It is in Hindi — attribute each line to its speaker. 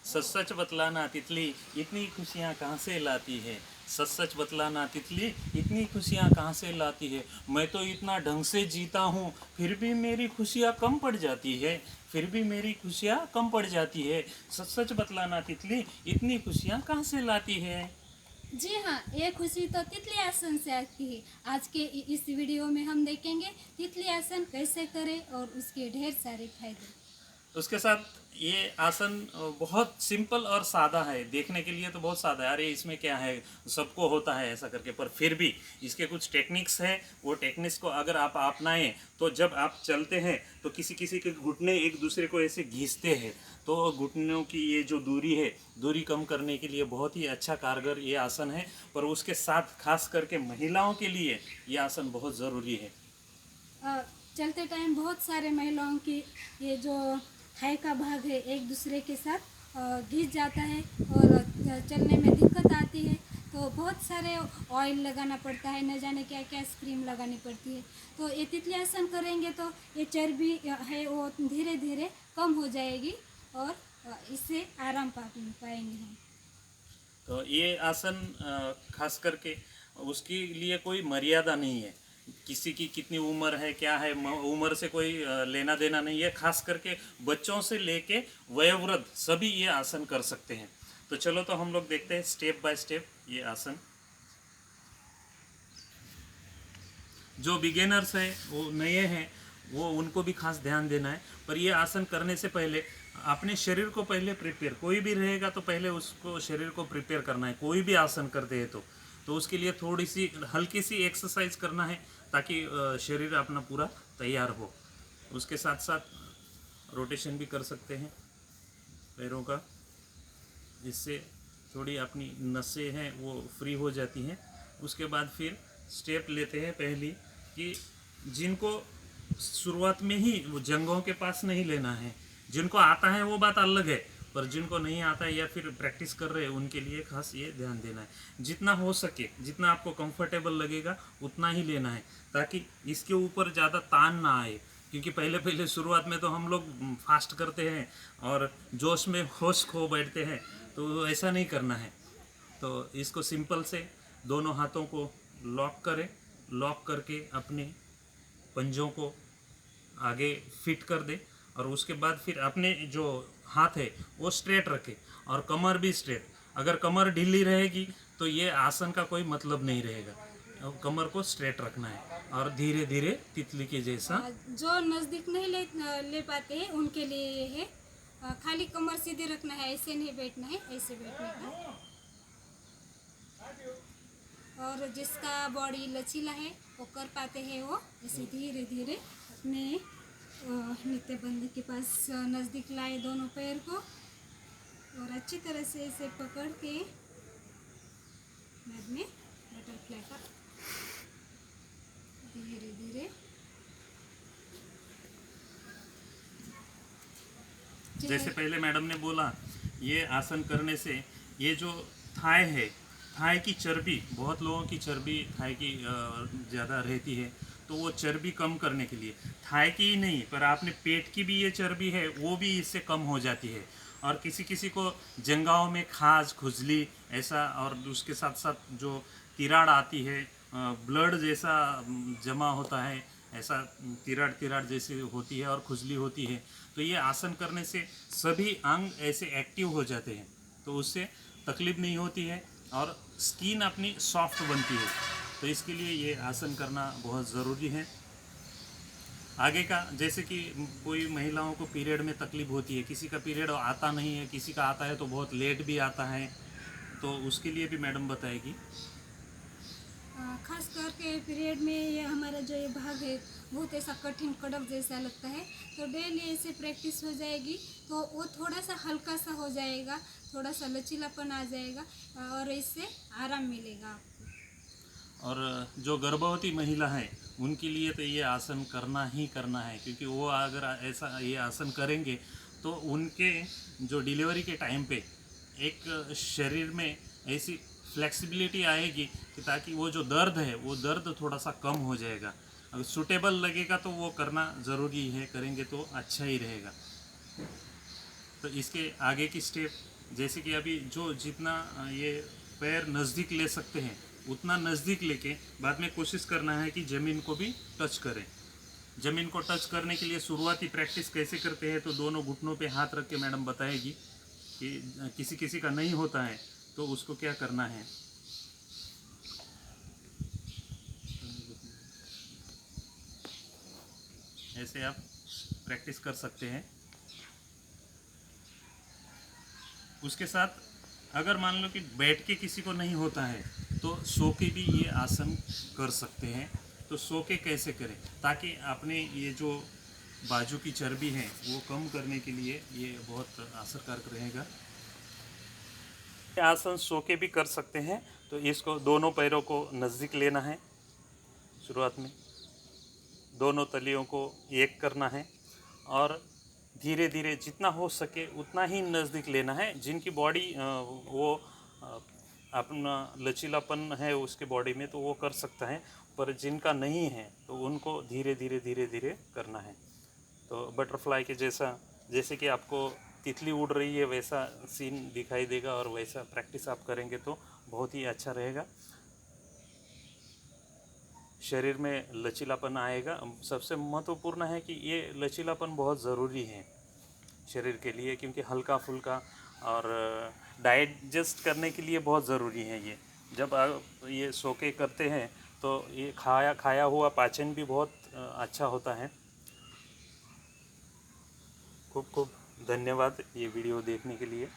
Speaker 1: सच सच बतलाना तितली इतनी खुशियाँ कहाँ से लाती है। सच सच बतलाना तितली इतनी खुशियाँ कहाँ से लाती है। मैं तो इतना ढंग से जीता हूँ फिर भी मेरी खुशियाँ कम पड़ जाती है। फिर भी मेरी खुशियाँ कम पड़ जाती है। सच सच बतलाना तितली इतनी खुशियाँ कहाँ से लाती है।
Speaker 2: जी हाँ, ये खुशी तो तितली आसन से आती है। आज के इस वीडियो में हम देखेंगे तितली आसन कैसे करें और उसके ढेर सारे फायदे।
Speaker 1: उसके साथ ये आसन बहुत सिंपल और सादा है। देखने के लिए तो बहुत सादा है, अरे इसमें क्या है, सबको होता है ऐसा करके, पर फिर भी इसके कुछ टेक्निक्स हैं। वो टेक्निक्स को अगर आप अपनाएं तो जब आप चलते हैं तो किसी किसी के घुटने एक दूसरे को ऐसे घिसते हैं, तो घुटनों की ये जो दूरी है, दूरी कम करने के लिए बहुत ही अच्छा कारगर ये आसन है। पर उसके साथ खास करके महिलाओं के लिए ये आसन बहुत ज़रूरी है।
Speaker 2: अ, चलते टाइम बहुत सारे महिलाओं की ये जो थाई का भाग है एक दूसरे के साथ घिस जाता है और चलने में दिक्कत आती है। तो बहुत सारे ऑयल लगाना पड़ता है, न जाने क्या क्या क्रीम लगानी पड़ती है। तो ये तितली आसन करेंगे तो ये चर्बी है वो धीरे धीरे कम हो जाएगी और इससे आराम पाएंगे हम।
Speaker 1: तो ये आसन खास करके उसके लिए कोई मर्यादा नहीं है। किसी की कितनी उम्र है क्या है, उम्र से कोई लेना देना नहीं है। खास करके बच्चों से लेके वयोवृद्ध सभी ये आसन कर सकते हैं। तो चलो तो हम लोग देखते हैं स्टेप बाय स्टेप ये आसन। जो बिगिनर्स हैं, वो नए हैं, वो उनको भी खास ध्यान देना है। पर ये आसन करने से पहले अपने शरीर को पहले प्रिपेयर, कोई भी रहेगा तो पहले उसको शरीर को प्रिपेयर करना है। कोई भी आसन करते हैं तो उसके लिए थोड़ी सी हल्की सी एक्सरसाइज करना है ताकि शरीर अपना पूरा तैयार हो। उसके साथ साथ रोटेशन भी कर सकते हैं पैरों का, जिससे थोड़ी अपनी नसें हैं वो फ्री हो जाती हैं। उसके बाद फिर स्टेप लेते हैं पहली कि जिनको शुरुआत में ही वो जंघों के पास नहीं लेना है। जिनको आता है वो बात अलग है, पर जिनको नहीं आता है या फिर प्रैक्टिस कर रहे हैं उनके लिए खास ये ध्यान देना है। जितना हो सके, जितना आपको कंफर्टेबल लगेगा उतना ही लेना है, ताकि इसके ऊपर ज़्यादा तान ना आए। क्योंकि पहले पहले शुरुआत में तो हम लोग फास्ट करते हैं और जोश में होश खो बैठते हैं, तो ऐसा नहीं करना है। तो इसको सिंपल से दोनों हाथों को लॉक करें, लॉक करके अपने पंजों को आगे फिट कर दे और उसके बाद फिर अपने जो हाथ है वो स्ट्रेट रखे और कमर भी स्ट्रेट। अगर कमर ढीली रहेगी तो ये आसन का कोई मतलब नहीं रहेगा। और कमर को स्ट्रेट रखना है और धीरे धीरे तितली के जैसा।
Speaker 2: जो नज़दीक नहीं ले पाते हैं उनके लिए ये है। खाली कमर सीधे रखना है, ऐसे नहीं बैठना है, ऐसे बैठने का। और जिसका बॉडी लचीला है वो कर पाते हैं, वो ऐसे धीरे धीरे अपने नित्य बंद के पास नज़दीक लाए दोनों पैर को और अच्छी तरह से इसे पकड़ के बाद में बटरफ्लाई का धीरे धीरे।
Speaker 1: जैसे पहले मैडम ने बोला, ये आसन करने से ये जो थाई है, थाई की चर्बी, बहुत लोगों की चर्बी थाई की ज़्यादा रहती है, तो वो चर्बी कम करने के लिए, थाई की ही नहीं पर आपने पेट की भी ये चर्बी है वो भी इससे कम हो जाती है। और किसी किसी को जंघाओं में खाज खुजली ऐसा, और उसके साथ साथ जो तिराड़ आती है, ब्लड जैसा जमा होता है, ऐसा तिराड़ तिराड़ जैसी होती है और खुजली होती है, तो ये आसन करने से सभी अंग ऐसे एक्टिव हो जाते हैं, तो उससे तकलीफ नहीं होती है और स्किन अपनी सॉफ्ट बनती है। तो इसके लिए ये आसन करना बहुत ज़रूरी है। आगे का, जैसे कि कोई महिलाओं को पीरियड में तकलीफ होती है, किसी का पीरियड आता नहीं है, किसी का आता है तो बहुत लेट भी आता है, तो उसके लिए भी मैडम बताएगी।
Speaker 2: खास करके पीरियड में ये हमारा जो ये भाग है बहुत ऐसा कठिन कड़क जैसा लगता है। तो डेली ऐसे प्रैक्टिस हो जाएगी तो वो थोड़ा सा हल्का सा हो जाएगा, थोड़ा सा लचीलापन आ जाएगा और इससे आराम मिलेगा आपको।
Speaker 1: और जो गर्भवती महिला है उनके लिए तो ये आसन करना ही करना है, क्योंकि वो अगर ऐसा ये आसन करेंगे तो उनके जो डिलीवरी के टाइम पे एक शरीर में ऐसी फ्लेक्सिबिलिटी आएगी कि ताकि वो जो दर्द है वो दर्द थोड़ा सा कम हो जाएगा। अगर सूटेबल लगेगा तो वो करना ज़रूरी है, करेंगे तो अच्छा ही रहेगा। तो इसके आगे की स्टेप जैसे कि अभी जो जितना ये पैर नज़दीक ले सकते हैं उतना नज़दीक लेके बाद में कोशिश करना है कि ज़मीन को भी टच करें। ज़मीन को टच करने के लिए शुरुआती प्रैक्टिस कैसे करते हैं तो दोनों घुटनों पे हाथ रख के मैडम बताएगी कि किसी किसी का नहीं होता है तो उसको क्या करना है। ऐसे आप प्रैक्टिस कर सकते हैं। उसके साथ अगर मान लो कि बैठ के किसी को नहीं होता है तो सो के भी ये आसन कर सकते हैं। तो सो के कैसे करें ताकि आपने ये जो बाजू की चर्बी है वो कम करने के लिए ये बहुत असरकारक रहेगा। आसन सो के भी कर सकते हैं। तो इसको दोनों पैरों को नज़दीक लेना है। शुरुआत में दोनों तलियों को एक करना है और धीरे धीरे जितना हो सके उतना ही नज़दीक लेना है। जिनकी बॉडी वो अपना लचीलापन है उसके बॉडी में तो वो कर सकता है, पर जिनका नहीं है तो उनको धीरे धीरे धीरे धीरे करना है। तो बटरफ्लाई के जैसा, जैसे कि आपको तितली उड़ रही है वैसा सीन दिखाई देगा और वैसा प्रैक्टिस आप करेंगे तो बहुत ही अच्छा रहेगा। शरीर में लचीलापन आएगा। सबसे महत्वपूर्ण है कि ये लचीलापन बहुत ज़रूरी है शरीर के लिए, क्योंकि हल्का फुल्का और डाइजेस्ट करने के लिए बहुत ज़रूरी है ये। जब आप ये सो के करते हैं तो ये खाया हुआ पाचन भी बहुत अच्छा होता है। खूब खूब धन्यवाद ये वीडियो देखने के लिए।